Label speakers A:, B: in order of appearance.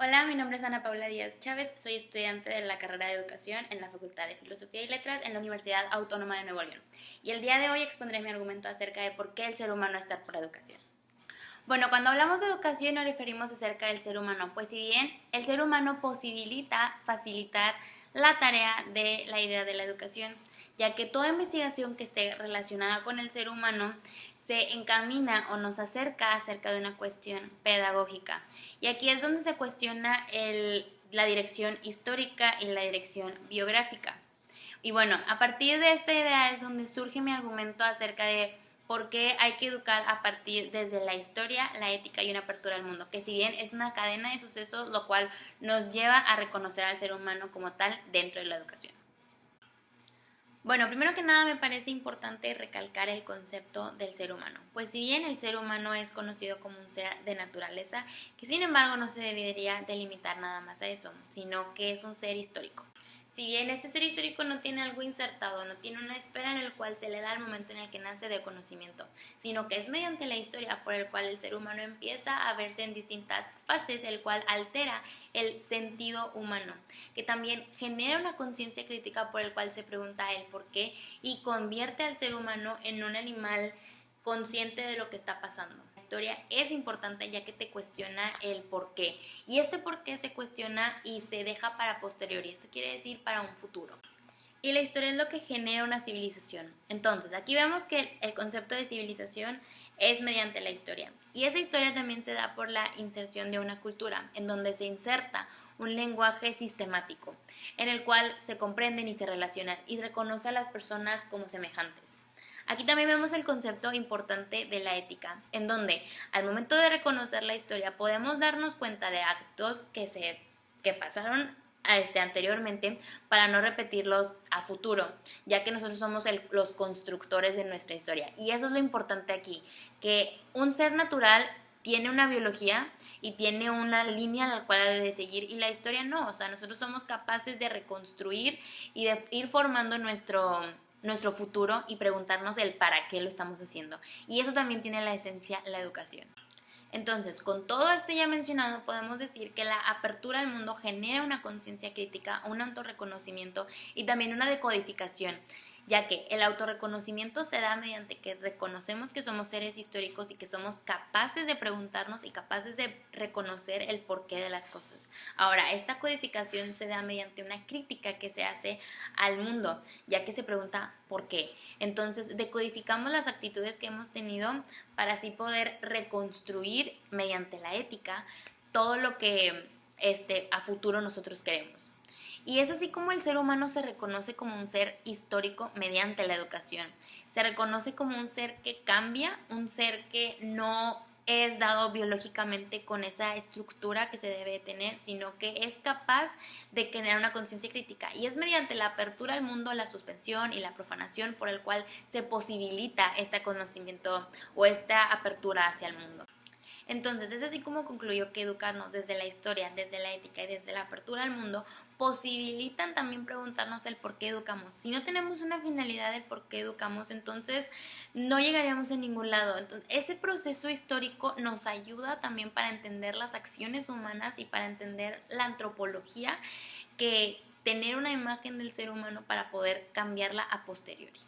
A: Hola, mi nombre es Ana Paula Díaz Chávez, soy estudiante de la carrera de Educación en la Facultad de Filosofía y Letras en la Universidad Autónoma de Nuevo León. Y el día de hoy expondré mi argumento acerca de por qué el ser humano está por educación. Bueno, cuando hablamos de educación nos referimos acerca del ser humano, pues si bien el ser humano posibilita facilitar la tarea de la idea de la educación, ya que toda investigación que esté relacionada con el ser humano se encamina o nos acerca acerca de una cuestión pedagógica. Y aquí es donde se cuestiona la dirección histórica y la dirección biográfica. Y bueno, a partir de esta idea es donde surge mi argumento acerca de por qué hay que educar a partir desde la historia, la ética y una apertura al mundo, que si bien es una cadena de sucesos, lo cual nos lleva a reconocer al ser humano como tal dentro de la educación. Bueno, primero que nada me parece importante recalcar el concepto del ser humano, pues si bien el ser humano es conocido como un ser de naturaleza, que sin embargo no se debería delimitar nada más a eso, sino que es un ser histórico. Si bien este ser histórico no tiene algo insertado, no tiene una esfera en la cual se le da el momento en el que nace de conocimiento, sino que es mediante la historia por el cual el ser humano empieza a verse en distintas fases, el cual altera el sentido humano, que también genera una conciencia crítica por el cual se pregunta el por qué y convierte al ser humano en un animal consciente de lo que está pasando. La historia es importante ya que te cuestiona el por qué. Y este por qué se cuestiona y se deja para posteriori. Esto quiere decir para un futuro. Y la historia es lo que genera una civilización. Entonces, aquí vemos que el concepto de civilización es mediante la historia. Y esa historia también se da por la inserción de una cultura, en donde se inserta un lenguaje sistemático, en el cual se comprenden y se relacionan y se reconoce a las personas como semejantes. Aquí también vemos el concepto importante de la ética, en donde al momento de reconocer la historia podemos darnos cuenta de actos que pasaron anteriormente para no repetirlos a futuro, ya que nosotros somos los constructores de nuestra historia. Y eso es lo importante aquí, que un ser natural tiene una biología y tiene una línea a la cual debe de seguir y la historia no, o sea, nosotros somos capaces de reconstruir y de ir formando nuestro futuro y preguntarnos el para qué lo estamos haciendo. Y eso también tiene la esencia la educación. Entonces, con todo esto ya mencionado, podemos decir que la apertura al mundo genera una conciencia crítica, un autorreconocimiento y también una decodificación, ya que el autorreconocimiento se da mediante que reconocemos que somos seres históricos y que somos capaces de preguntarnos y capaces de reconocer el porqué de las cosas. Ahora, esta codificación se da mediante una crítica que se hace al mundo, ya que se pregunta por qué. Entonces, decodificamos las actitudes que hemos tenido para así poder reconstruir mediante la ética todo lo que a futuro nosotros queremos. Y es así como el ser humano se reconoce como un ser histórico mediante la educación. Se reconoce como un ser que cambia, un ser que no es dado biológicamente con esa estructura que se debe tener, sino que es capaz de generar una conciencia crítica. Y es mediante la apertura al mundo, la suspensión y la profanación por el cual se posibilita este conocimiento o esta apertura hacia el mundo. Entonces, es así como concluyó que educarnos desde la historia, desde la ética y desde la apertura al mundo posibilitan también preguntarnos el por qué educamos. Si no tenemos una finalidad del por qué educamos, entonces no llegaríamos a ningún lado. Entonces, ese proceso histórico nos ayuda también para entender las acciones humanas y para entender la antropología, que tener una imagen del ser humano para poder cambiarla a posteriori.